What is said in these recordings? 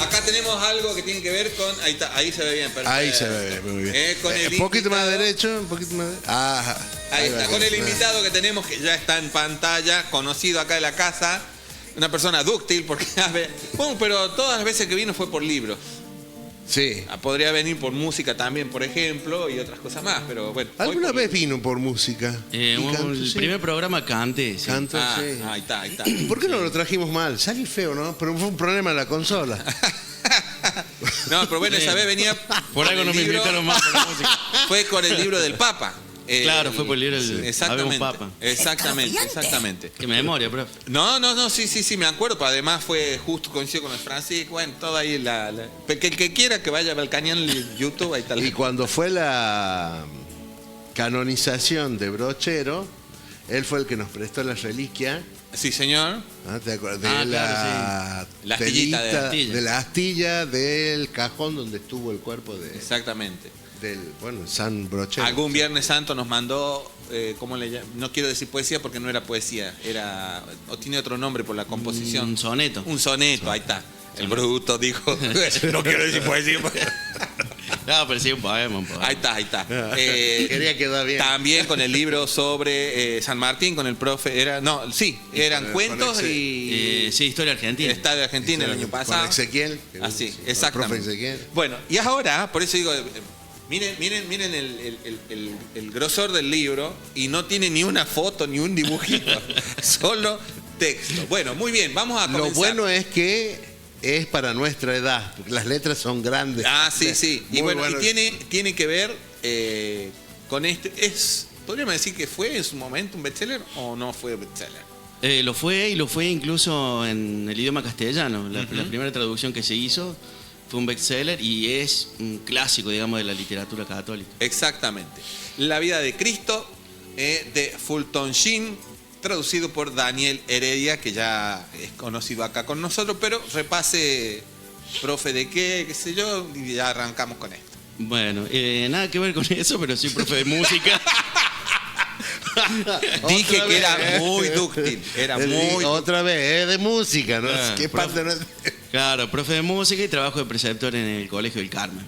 Acá tenemos algo que tiene que ver con... Ahí está, ahí se ve bien, perfecto. Ahí se ve bien, muy bien. Con el un poquito invitado. más derecho, un poquito más derecho. Ahí está, con el invitado que tenemos, que ya está en pantalla, conocido acá de la casa, una persona dúctil, porque, bueno, pero todas las veces que vino fue por libros. Sí. Podría venir por música también, por ejemplo, y otras cosas más, pero bueno. ¿Alguna vez vino por música? El primer programa canté. Sí. Canto, sí. Ahí está, ahí está. ¿Por qué no lo trajimos mal? Salió feo, ¿no? Pero fue un problema en la consola. No, pero bueno, esa vez venía... Por algo no me invitaron más por la música. Fue con el libro del Papa. Claro, fue por el libro del Exactamente, Papa. exactamente. Qué memoria, profe. No, sí, me acuerdo, pero además fue justo coincidió con el Francisco, bueno, todo ahí el que quiera que vaya al cañón en YouTube, ahí está. Y cuando fue la canonización de Brochero, él fue el que nos prestó la reliquia. Sí, señor. ¿Te acuerdas? De claro, sí. La astillita de la astilla del cajón donde estuvo el cuerpo de... Exactamente. Del, bueno, San Brochero. Algún Viernes Santo nos mandó, ¿cómo le llamo? No quiero decir poesía porque no era poesía, o tiene otro nombre por la composición. Un soneto. Un soneto, ahí está. El bruto dijo, no quiero decir poesía. No, pero sí, un poema. Ahí está. Quería quedar bien. También con el libro sobre San Martín, con el profe, eran cuentos y... sí, historia argentina. Está de Argentina el año pasado. Con Ezequiel. Así, Sí, exactamente. el profe Ezequiel. Bueno, y ahora, por eso digo, miren el grosor del libro, y no tiene ni una foto ni un dibujito, solo texto. Bueno, muy bien, vamos a comenzar. Lo bueno es que es para nuestra edad, porque las letras son grandes. Sí. Y bueno, y tiene que ver con ¿podríamos decir que fue en su momento un bestseller o no fue bestseller? Lo fue incluso en el idioma castellano. La primera traducción que se hizo fue un bestseller y es un clásico, digamos, de la literatura católica. Exactamente. La vida de Cristo, de Fulton Sheen, traducido por Daniel Heredia, que ya es conocido acá con nosotros, pero repase, profe, de qué sé yo, y ya arrancamos con esto. Bueno, nada que ver con eso, pero soy profe de música. Dije que era muy dúctil, Otra vez, es de música, ¿no? ¿Qué parte no es? Claro, profe de música y trabajo de preceptor en el Colegio del Carmen.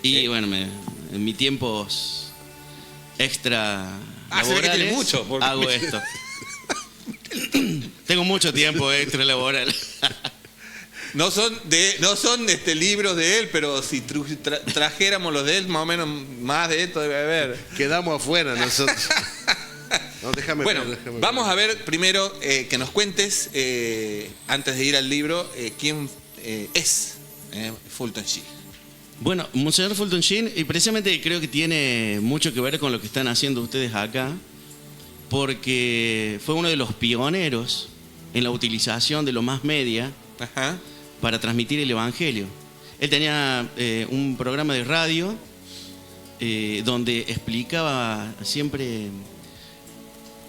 Y bueno, en mis tiempos extra laborales mucho, hago esto. Tengo mucho tiempo extra laboral. No son libros de él, pero si trajéramos los de él, más o menos más de esto debe haber. Quedamos afuera nosotros. No, déjame vamos a ver primero que nos cuentes, antes de ir al libro, quién es Fulton Sheen. Bueno, Monseñor Fulton Sheen, y precisamente creo que tiene mucho que ver con lo que están haciendo ustedes acá, porque fue uno de los pioneros en la utilización de los mass media para transmitir el Evangelio. Él tenía un programa de radio donde explicaba siempre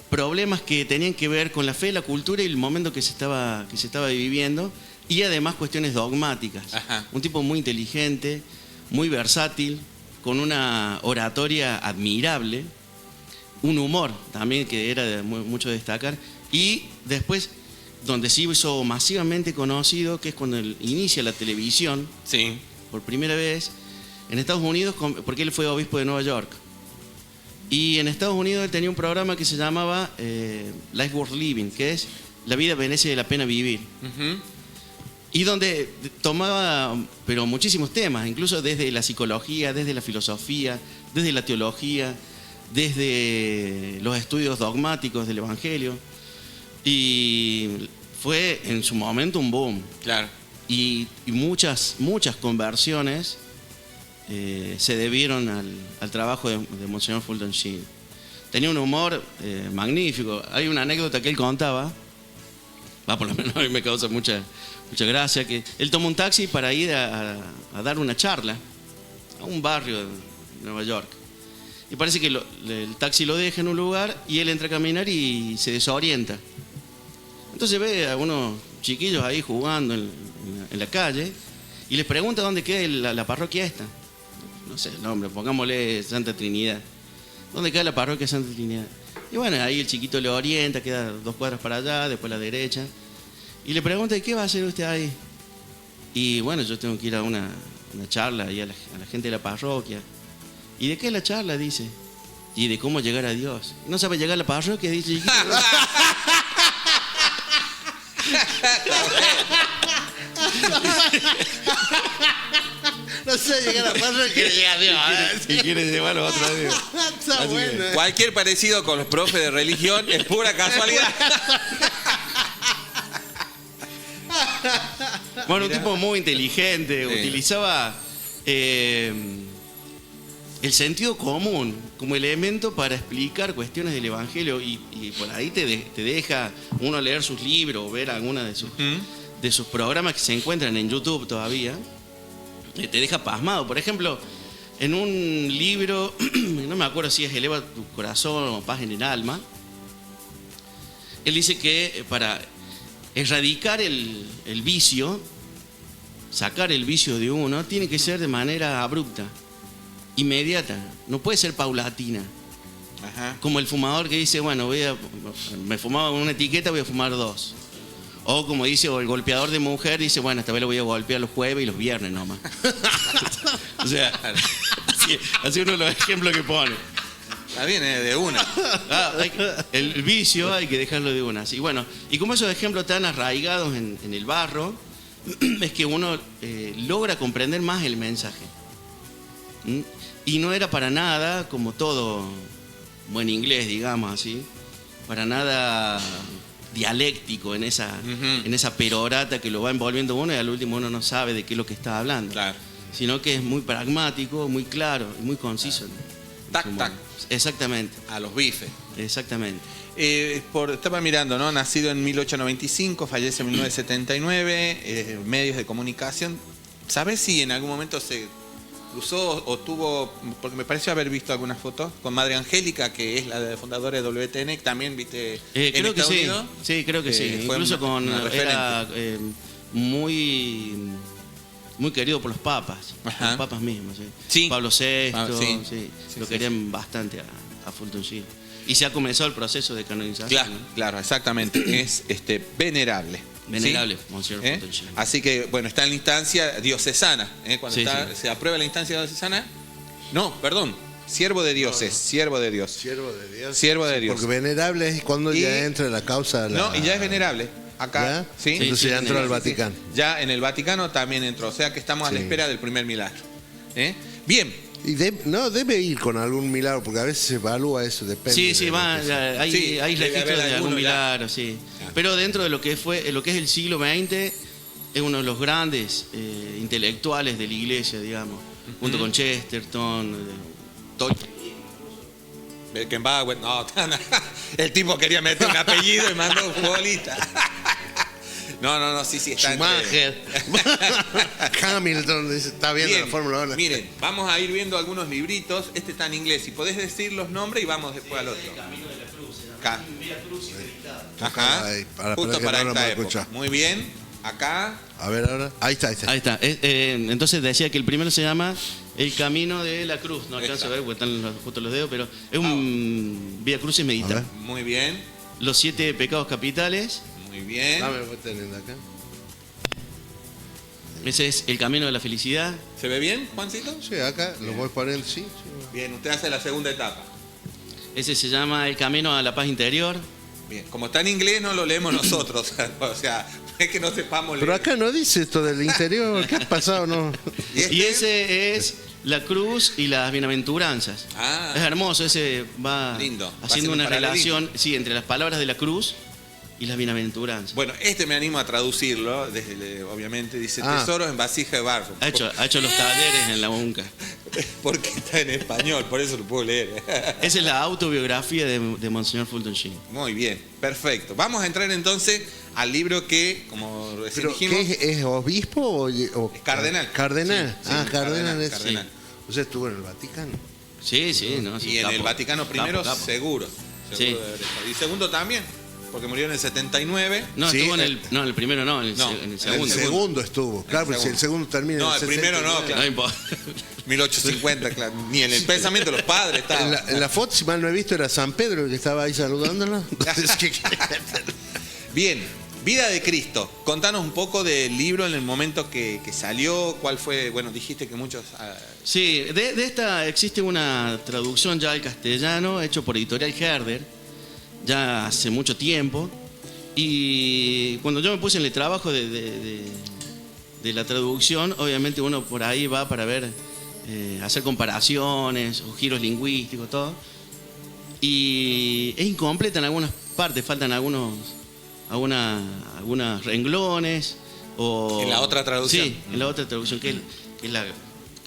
problemas que tenían que ver con la fe, la cultura y el momento que se estaba viviendo, y además cuestiones dogmáticas. Un tipo muy inteligente, muy versátil, con una oratoria admirable, un humor también que era de mucho destacar, y después donde se hizo masivamente conocido, que es cuando él inicia la televisión, sí, por primera vez en Estados Unidos, porque él fue obispo de Nueva York. Y en Estados Unidos él tenía un programa que se llamaba Life Worth Living, que es La vida merece la pena vivir. Y donde tomaba pero muchísimos temas, incluso desde la psicología, desde la filosofía, desde la teología, desde los estudios dogmáticos del Evangelio. Y fue en su momento un boom. Claro. Y muchas conversiones se debieron al trabajo de Monseñor Fulton Sheen. Tenía un humor magnífico. Hay una anécdota que él contaba, por lo menos a mí me causa mucha gracia, que él tomó un taxi para ir a dar una charla a un barrio de Nueva York. Y parece que el taxi lo deja en un lugar y él entra a caminar y se desorienta. Entonces ve a unos chiquillos ahí jugando en la calle y les pregunta dónde queda la parroquia esta. No sé el nombre, pongámosle Santa Trinidad. ¿Dónde queda la parroquia Santa Trinidad? Y bueno, ahí el chiquito le orienta, queda 2 cuadras para allá, después a la derecha. Y le pregunta, ¿qué va a hacer usted ahí? Y bueno, yo tengo que ir a una charla ahí a la gente de la parroquia. ¿Y de qué es la charla? Dice. Y de cómo llegar a Dios. No sabe llegar a la parroquia, dice. No sé llegar a paso que llega a Dios. Si quieres llevarlo a otro Dios. Está Así bueno. que- Cualquier parecido con los profes de religión es pura casualidad. Bueno, un tipo muy inteligente, Sí. utilizaba el sentido común como elemento para explicar cuestiones del Evangelio y por ahí te deja uno leer sus libros o ver alguna de sus programas que se encuentran en YouTube todavía, te deja pasmado. Por ejemplo, en un libro, no me acuerdo si es Eleva tu corazón o Paz en el alma, él dice que para erradicar el vicio, sacar el vicio de uno, tiene que ser de manera abrupta, inmediata, no puede ser paulatina. Ajá. Como el fumador que dice, bueno, me fumaba una etiqueta, voy a fumar 2. O como dice, o el golpeador de mujer dice, bueno, esta vez lo voy a golpear los jueves y los viernes nomás. O sea, así uno de los ejemplos que pone. Está bien, de una. El vicio hay que dejarlo de una. Y bueno, y como esos ejemplos están arraigados en el barro, es que uno logra comprender más el mensaje. ¿Mm? Y no era para nada, como todo buen inglés, digamos así, para nada dialéctico en esa perorata que lo va envolviendo uno y al último uno no sabe de qué es lo que está hablando. Claro. Sino que es muy pragmático, muy claro y muy conciso. Tac, tac. Exactamente, A los bifes. exactamente. Estaba mirando, ¿no? Nacido en 1895, fallece en 1979, medios de comunicación. ¿Sabes si en algún momento se cruzó o tuvo, porque me pareció haber visto algunas fotos, con Madre Angélica, que es la fundadora de WTN, también viste en Creo que Estados sí, Unidos? sí, creo que sí. Fue Incluso una referente. era muy querido por los papas, Ajá. por los papas mismos. Sí. Sí. Pablo VI, Sí. sí, Sí, lo sí, querían bastante a Fulton Sheen. Y se ha comenzado el proceso de canonización. Claro, ¿no? claro, exactamente. Es venerable. Venerable, ¿sí? Monseñor ¿Eh? Fulton Sheen. Así que, bueno, está en la instancia diocesana. Cuando Sí, sí. se aprueba la instancia diocesana. No, perdón. Siervo de Dios es, siervo de Dios. Siervo de Dios. Siervo de Dios. Porque venerable es cuando Y- ya entra la causa. No, y ya es venerable. Acá, ¿Ya? ¿sí? Entonces Sí, ya sí, entró sí, al Sí, Vaticano. sí. Ya en el Vaticano también entró. O sea que estamos a la Sí. espera del primer milagro. Bien. Y no, debe ir con algún milagro, porque a veces se evalúa eso, depende. Sí, de sí, lo va, que sea. hay, Sí, hay debe registros haber de algún alguno ya. milagro, sí. Pero dentro de lo que es el siglo XX, es uno de los grandes intelectuales de la iglesia, digamos, junto con Chesterton. Beckenbauer, no, el tipo quería meter un apellido y mandó un futbolista. No, sí, está Schumacher. Hamilton dice, está viendo Bien, la Fórmula 1. miren, vamos a ir viendo algunos libritos. Este está en inglés. Si podés decir los nombres y vamos después al otro. Acá. Ajá. Ahí, para Justo que para no lo esta me época. escucha. Muy bien. Acá. A ver ahora. Ahí está. Ahí está. Entonces decía que el primero se llama El Camino de la Cruz. No alcanzo a ver porque están justo los dedos, pero es un Vía Crucis A meditado. ver. Muy bien. Los 7 pecados capitales. Muy bien. Dame, voy teniendo acá. Ese es El Camino de la Felicidad. ¿Se ve bien, Juancito? Sí, acá lo voy poniendo, sí. Bien, usted hace la segunda etapa. Ese se llama El Camino a la Paz Interior. Bien, como está en inglés no lo leemos nosotros. O sea, es que no sepamos leer. Pero acá no dice esto del interior. ¿Qué ha pasado? No. Y ese es La Cruz y las Bienaventuranzas. Ah. Es hermoso, ese va Lindo. Va haciendo haciendo una un paralelismo. relación entre las palabras de la cruz y las bienaventuranzas. Bueno, me animo a traducirlo, obviamente, dice tesoros en vasija de barro. Ha hecho los talleres en la UNCA. Porque está en español, por eso lo puedo leer. Esa es la autobiografía de Monseñor Fulton Sheen. Muy bien, perfecto. Vamos a entrar entonces al libro que, como recién ¿Pero dijimos, qué es obispo o Es cardenal. Cardenal. Sí, Ah, sí, cardenal es. cardenal. Sí. O sea, estuvo en el Vaticano. Sí, sí, ¿no? Sí, y en capo. el Vaticano primero, Capo. seguro. Sí. De haber estado. Y segundo también, porque murió en el 79. No, Sí, estuvo en el primero no, en el el segundo. El segundo estuvo. Claro, porque si el segundo termina No, en el primero no, 69. claro. No importa. 1850, claro. Ni en el pensamiento de los padres estaba. En la foto, si mal no he visto, era San Pedro el que estaba ahí saludándola. Entonces, Bien, Vida de Cristo. Contanos un poco del libro en el momento que salió, cuál fue, bueno, dijiste que muchos... Sí, de esta existe una traducción ya al castellano, hecho por Editorial Herder, ya hace mucho tiempo. Y cuando yo me puse en el trabajo de la traducción, obviamente uno por ahí va para ver, hacer comparaciones o giros lingüísticos, todo. Y es incompleta en algunas partes, faltan algunos renglones. O, en la otra traducción. Sí, en la otra traducción, que es la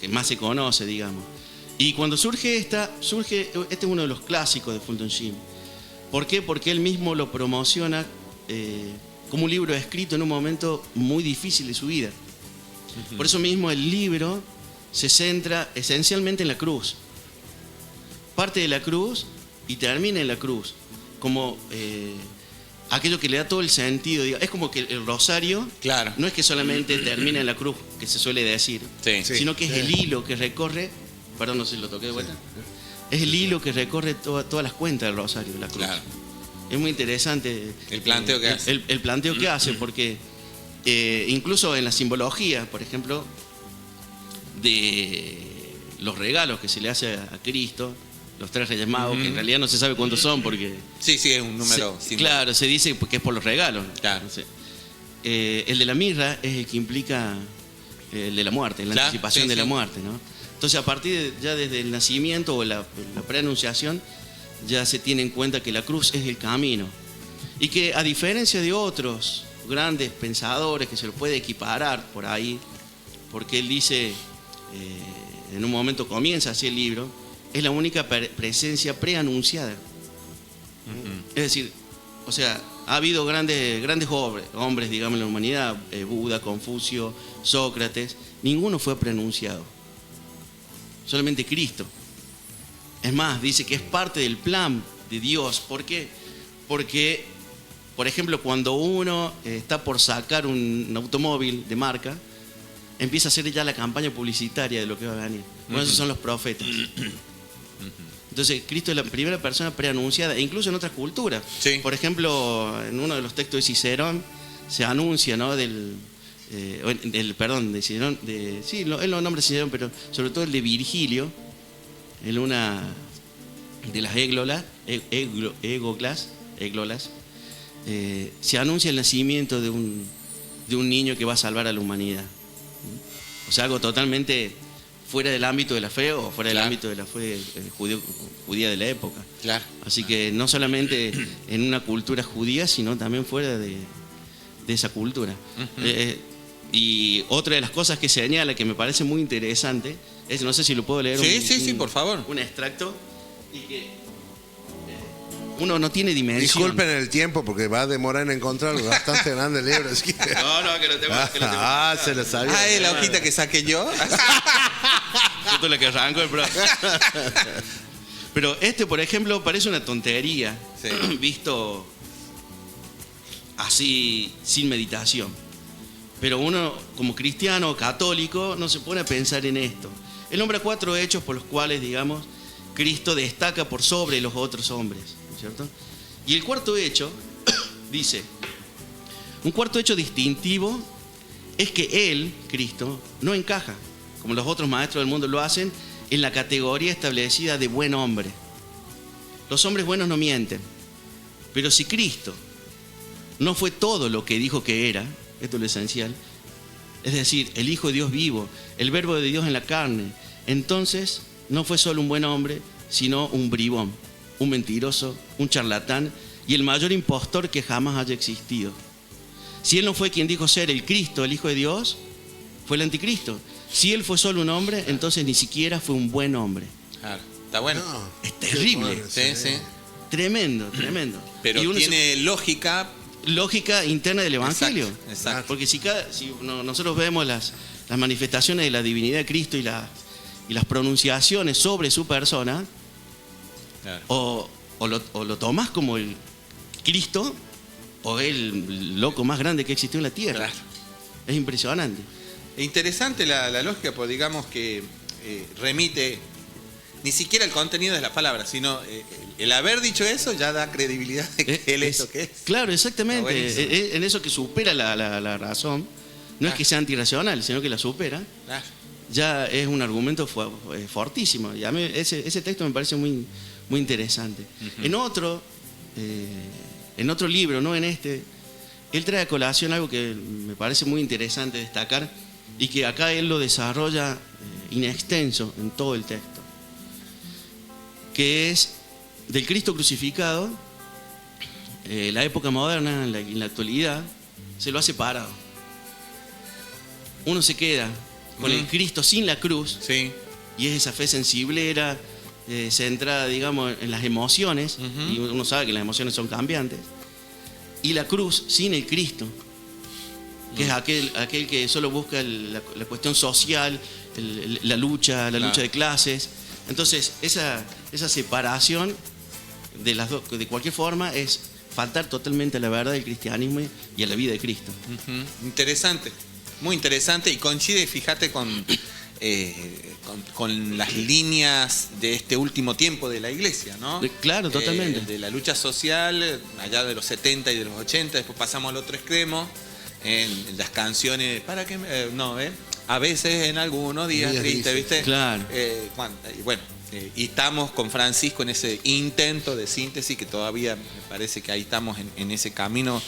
que más se conoce, digamos. Y cuando surge este es uno de los clásicos de Fulton Sheen. ¿Por qué? Porque él mismo lo promociona como un libro escrito en un momento muy difícil de su vida. Por eso mismo el libro se centra esencialmente en la cruz. Parte de la cruz y termina en la cruz. Como aquello que le da todo el sentido. Es como que el rosario, claro, no es que solamente termina en la cruz, que se suele decir, sí, sino que es el hilo que recorre. Perdón, no sé si lo toqué de vuelta. Es el hilo que recorre todas las cuentas del rosario, la cruz. Claro. Es muy interesante el planteo que hace. El planteo que hace, porque incluso en la simbología, por ejemplo, de los regalos que se le hace a Cristo, los 3 Reyes Magos, que en realidad no se sabe cuántos son, porque... Sí, es un número. Claro, se dice que es por los regalos. Claro. No sé. El de la mirra es el que implica el de la muerte, la anticipación de la muerte, ¿no? Entonces, a partir ya desde el nacimiento o la preanunciación, ya se tiene en cuenta que la cruz es el camino. Y que a diferencia de otros grandes pensadores que se lo puede equiparar por ahí, porque él dice, en un momento comienza así el libro, es la única presencia preanunciada. Es decir, o sea, ha habido grandes hombres, digamos, en la humanidad, Buda, Confucio, Sócrates, ninguno fue preanunciado. Solamente Cristo. Es más, dice que es parte del plan de Dios. ¿Por qué? Porque, por ejemplo, cuando uno está por sacar un automóvil de marca, empieza a hacer ya la campaña publicitaria de lo que va a venir. Bueno, esos son los profetas. Entonces, Cristo es la primera persona preanunciada, e incluso en otras culturas. Sí. Por ejemplo, en uno de los textos de Cicerón se anuncia, ¿no? De Cicerón, sí, él lo nombra Cicerón, pero sobre todo el de Virgilio, en una de las églolas, se anuncia el nacimiento de un niño que va a salvar a la humanidad. O sea, algo totalmente fuera del ámbito de la fe o fuera del ámbito de la fe judía de la época. Claro. Así que no solamente en una cultura judía, sino también fuera de esa cultura. Y otra de las cosas que señala, que me parece muy interesante, es, no sé si lo puedo leer. Sí, por favor. Un extracto. Y que uno no tiene dimensión. Disculpen el tiempo porque va a demorar en encontrarlo. Bastante grande el libro. Es que... No, que lo tengo. Se lo sabía. ¿Es la hojita que saqué yo? Justo la que arranco el Pero por ejemplo, parece una tontería, visto así, sin meditación. Pero uno, como cristiano católico, no se pone a pensar en esto. Él nombra 4 hechos por los cuales, digamos, Cristo destaca por sobre los otros hombres, ¿no es cierto? Y el cuarto hecho dice, un cuarto hecho distintivo es que Él, Cristo, no encaja, como los otros maestros del mundo lo hacen, en la categoría establecida de buen hombre. Los hombres buenos no mienten, pero si Cristo no fue todo lo que dijo que era, esto es lo esencial, es decir, el Hijo de Dios vivo, el Verbo de Dios en la carne, entonces no fue solo un buen hombre, sino un bribón, un mentiroso, un charlatán y el mayor impostor que jamás haya existido. Si él no fue quien dijo ser el Cristo, el Hijo de Dios, fue el anticristo. Si él fue solo un hombre, entonces ni siquiera fue un buen hombre. Claro, está bueno. No, es terrible. Sí. Tremendo. Pero tiene lógica interna del Evangelio. Exacto. Porque si nosotros vemos las manifestaciones de la divinidad de Cristo y las pronunciaciones sobre su persona, claro, o lo tomás como el Cristo o el loco más grande que existió en la tierra. Claro. Es impresionante. Es interesante la lógica, porque digamos que remite ni siquiera el contenido de la palabra, sino el haber dicho eso ya da credibilidad de que él es lo que es. Claro, exactamente. Está buenísimo. En eso que supera la razón. No es que sea antirracional, sino que la supera. Claro. Ya es un argumento fortísimo. Y a mí ese texto me parece muy, muy interesante. En otro libro, no en este, él trae a colación algo que me parece muy interesante destacar y que acá él lo desarrolla in extenso en todo el texto, que es del Cristo crucificado. La época moderna, en la actualidad, se lo ha separado. Uno se queda con el Cristo sin la cruz, Sí. y es esa fe sensiblera, centrada, digamos, en las emociones, y uno sabe que las emociones son cambiantes, y la cruz sin el Cristo, que es aquel que solo busca la cuestión social, la lucha de clases. Entonces, esa separación de las dos, de cualquier forma, es faltar totalmente a la verdad del cristianismo y a la vida de Cristo. Interesante, muy interesante, y coincide, fíjate, con las líneas de este último tiempo de la iglesia, ¿no? Claro, totalmente. De la lucha social, allá de los 70 y de los 80, después pasamos al otro extremo, en las canciones, ¿para qué? A veces en algunos días tristes, ¿viste? Claro. Y estamos con Francisco en ese intento de síntesis, que todavía me parece que ahí estamos en ese camino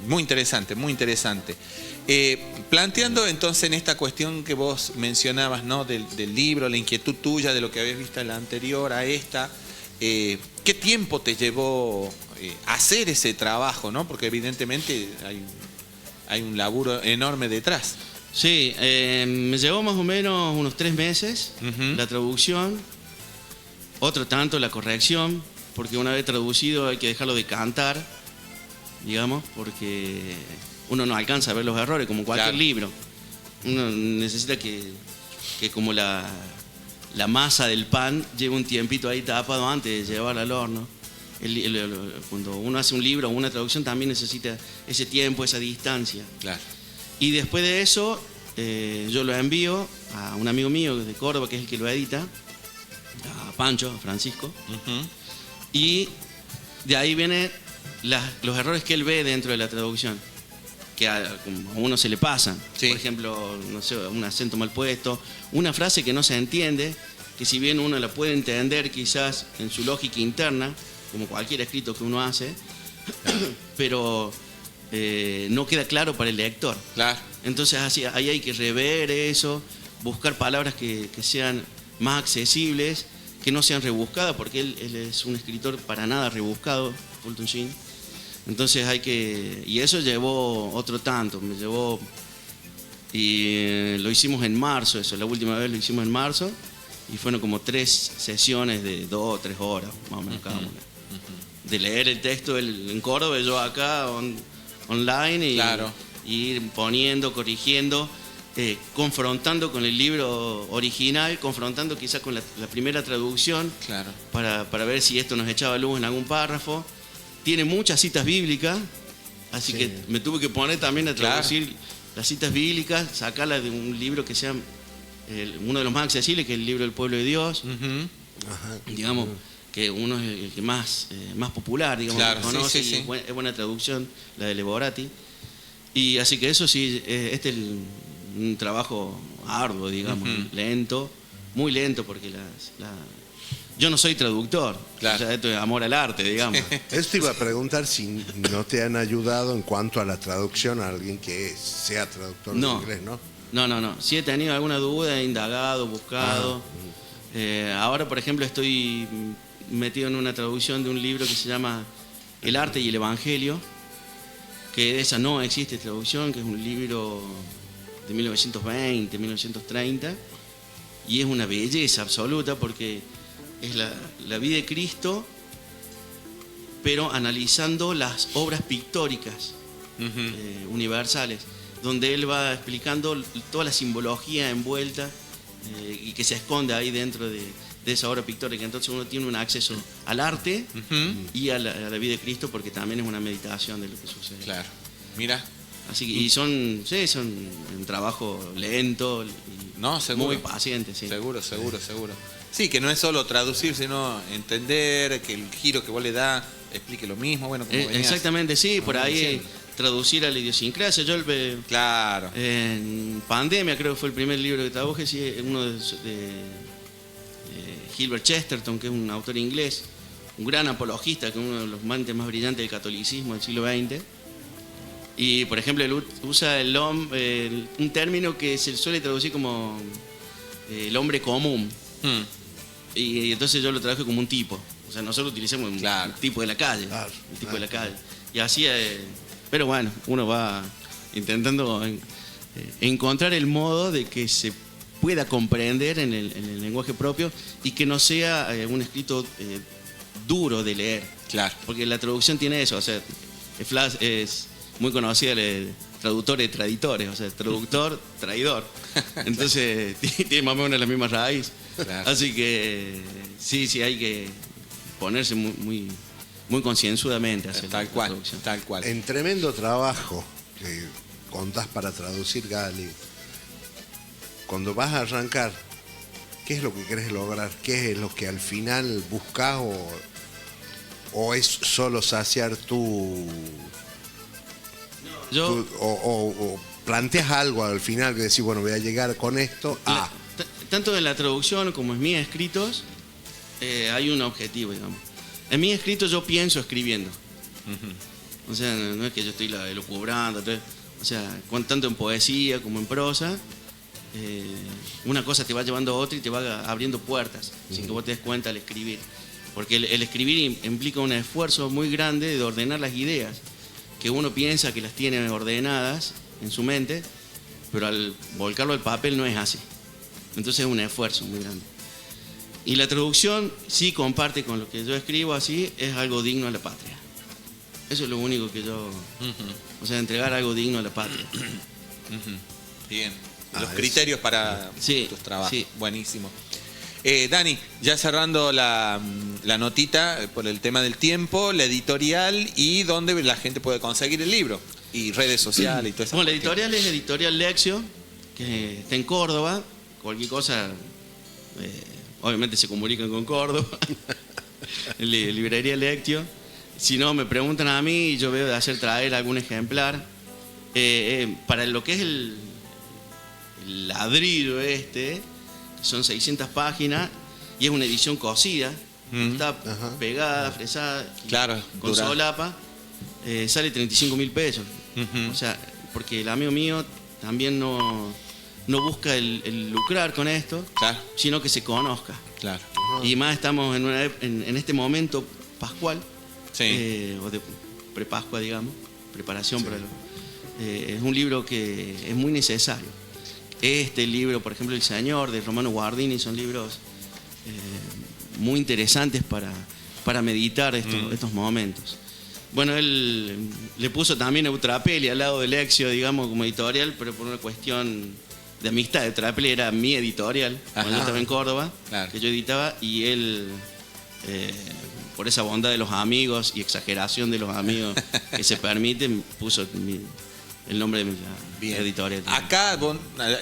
muy interesante, muy interesante. Planteando entonces en esta cuestión que vos mencionabas, ¿no? Del libro, la inquietud tuya de lo que habías visto en la anterior a esta, ¿qué tiempo te llevó hacer ese trabajo, ¿no? Porque evidentemente hay un laburo enorme detrás. Sí, me llevó más o menos unos 3 meses la traducción, otro tanto la corrección, porque una vez traducido hay que dejarlo de cantar, digamos, porque uno no alcanza a ver los errores, como cualquier libro. Uno necesita que como la masa del pan lleve un tiempito ahí tapado antes de llevarla al horno. Cuando uno hace un libro o una traducción también necesita ese tiempo, esa distancia. Claro. Y después de eso, yo lo envío a un amigo mío de Córdoba, que es el que lo edita, a Pancho, a Francisco. Y de ahí vienen los errores que él ve dentro de la traducción, que a uno se le pasan. Sí. Por ejemplo, no sé, un acento mal puesto, una frase que no se entiende, que si bien uno la puede entender quizás en su lógica interna, como cualquier escrito que uno hace, pero no queda claro para el lector. Claro. Entonces ahí hay que rever eso, buscar palabras que sean más accesibles, que no sean rebuscadas, porque él es un escritor para nada rebuscado, Fulton Sheen. Entonces y eso llevó otro tanto, y lo hicimos en marzo, la última vez lo hicimos en marzo, y fueron como 3 sesiones de 2 o 3 horas, más o menos cada una. De leer el texto en Córdoba, yo acá online, y ir poniendo, corrigiendo, confrontando con el libro original, confrontando quizás con la primera traducción, Claro. para ver si esto nos echaba luz en algún párrafo. Tiene muchas citas bíblicas, así que me tuve que poner también a traducir las citas bíblicas, sacarlas de un libro que sea uno de los más accesibles, que es el libro del pueblo de Dios. Digamos que uno es el que más popular, digamos, Claro, que conoce, sí. Es buena traducción, la de Leborati. Y así que eso sí, este es un trabajo arduo, digamos, lento, muy lento, porque yo no soy traductor. Claro. O sea, esto es amor al arte, digamos. Esto iba a preguntar si no te han ayudado en cuanto a la traducción a alguien que sea traductor de inglés, ¿no? No. Si he tenido alguna duda, he indagado, buscado. Ahora, por ejemplo, estoy metido en una traducción de un libro que se llama El arte y el evangelio, que de esa no existe traducción, que es un libro de 1920, 1930, y es una belleza absoluta porque es la vida de Cristo, pero analizando las obras pictóricas universales, donde él va explicando toda la simbología envuelta y que se esconde ahí dentro de esa obra pictórica. Entonces uno tiene un acceso al arte y a la vida de Cristo, porque también es una meditación de lo que sucede. Claro. Mira. Así que, y son un trabajo lento y No, seguro. muy paciente, sí. Seguro. Sí, que no es solo traducir, sino entender, que el giro que vos le das explique lo mismo. Bueno, como venías Exactamente, sí, por ahí diciendo. traducir a la idiosincrasia. Yo Claro. en pandemia creo que fue el primer libro que traduje, sí, uno de Gilbert Chesterton, que es un autor inglés, un gran apologista, que es uno de los mentes más brillantes del catolicismo del siglo XX. Y, por ejemplo, él usa un término que se suele traducir como el hombre común. Mm. Y entonces yo lo traduje como un tipo. O sea, nosotros utilizamos Claro. un tipo de la calle. Claro, El tipo claro. de la calle. Y así, pero bueno, uno va intentando encontrar el modo de que se pueda comprender en el lenguaje propio y que no sea un escrito duro de leer. Claro. Porque la traducción tiene eso, o sea, es muy conocida el traductor de traditores, o sea, traductor, traidor. Entonces, tiene más o menos la misma raíz. Claro. Así que sí, hay que ponerse muy concienzudamente a hacer Tal la cual, traducción. tal cual. En tremendo trabajo que contás para traducir, Gali. Cuando vas a arrancar, ¿qué es lo que querés lograr? ¿Qué es lo que al final buscás o es solo saciar Yo, o planteas algo al final que decís, bueno, voy a llegar con esto a... tanto en la traducción como en mis escritos, hay un objetivo, digamos. En mis escritos yo pienso escribiendo. O sea, no es que yo estoy elucubrando, o sea, tanto en poesía como en prosa, una cosa te va llevando a otra y te va abriendo puertas, sin que vos te des cuenta al escribir. Porque el escribir implica un esfuerzo muy grande de ordenar las ideas, que uno piensa que las tiene ordenadas en su mente, pero al volcarlo al papel no es así. Entonces es un esfuerzo muy grande. Y la traducción sí comparte con lo que yo escribo, así es algo digno a la patria. Eso es lo único que yo... O sea, entregar algo digno a la patria. Bien. Los eso. criterios para Sí, tus trabajos. sí. Buenísimo. Dani, ya cerrando la notita por el tema del tiempo, la editorial y dónde la gente puede conseguir el libro. Y redes sociales y todo eso. Bueno, la editorial es Editorial Lexio, que está en Córdoba. Cualquier cosa, obviamente se comunican con Córdoba. Librería Lectio. Si no, me preguntan a mí y yo veo de hacer traer algún ejemplar. Para lo que es el ladrillo son 600 páginas y es una edición cosida. Está pegada, fresada, Claro, con dura. solapa. Sale 35.000 pesos. O sea, porque el amigo mío también no busca el lucrar con esto, Claro, sino que se conozca. claro. Y más estamos en este momento pascual, Sí. o de prepascua, digamos, preparación para es un libro que es muy necesario. Este libro, por ejemplo, El Señor, de Romano Guardini, son libros muy interesantes para meditar estos momentos. Bueno, él le puso también Eutrapeli al lado de Lexio, digamos, como editorial, pero por una cuestión de amistad. Eutrapeli era mi editorial, cuando yo estaba en Córdoba, Claro. que yo editaba, y él, por esa bondad de los amigos y exageración de los amigos que se permiten, puso el nombre de la editorial. Acá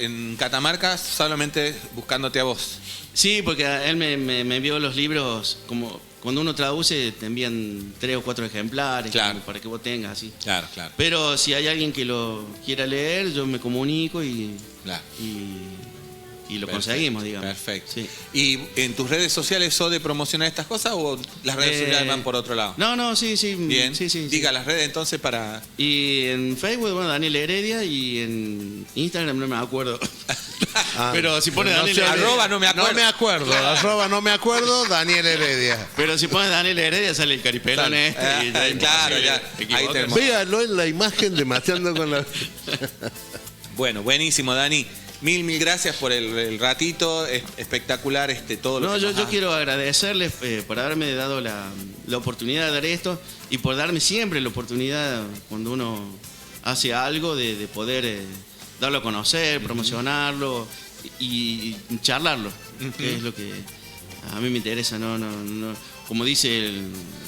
en Catamarca solamente buscándote a vos. Sí, porque él me envió los libros, como cuando uno traduce te envían 3 o 4 ejemplares, Claro. como para que vos tengas así. Claro, claro. Pero si hay alguien que lo quiera leer, yo me comunico y Claro. lo Perfecto, conseguimos, digamos. Perfecto. Sí. ¿Y en tus redes sociales sos de promocionar estas cosas o las redes sociales van por otro lado? No, sí. Bien. Sí. Diga las redes entonces para... Y en Facebook, bueno, Daniel Heredia, y en Instagram no me acuerdo. Pero si pone Daniel Heredia. Arroba no me acuerdo. No me acuerdo, arroba no me acuerdo, Daniel Heredia. Pero si pones Daniel Heredia sale el caripelón y ya es claro, imposible ya. Ahí equivocarse. tenemos. Véalo en la imagen de Mateando con la... Bueno, buenísimo, Dani. Mil gracias por el ratito. Es espectacular todo lo No, que yo nos has- quiero agradecerles por haberme dado la oportunidad de dar esto y por darme siempre la oportunidad cuando uno hace algo de poder darlo a conocer, promocionarlo y charlarlo, que es lo que a mí me interesa. No, como dice el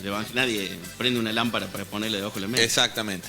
Evangelio, nadie prende una lámpara para ponerle debajo de la mesa. Exactamente.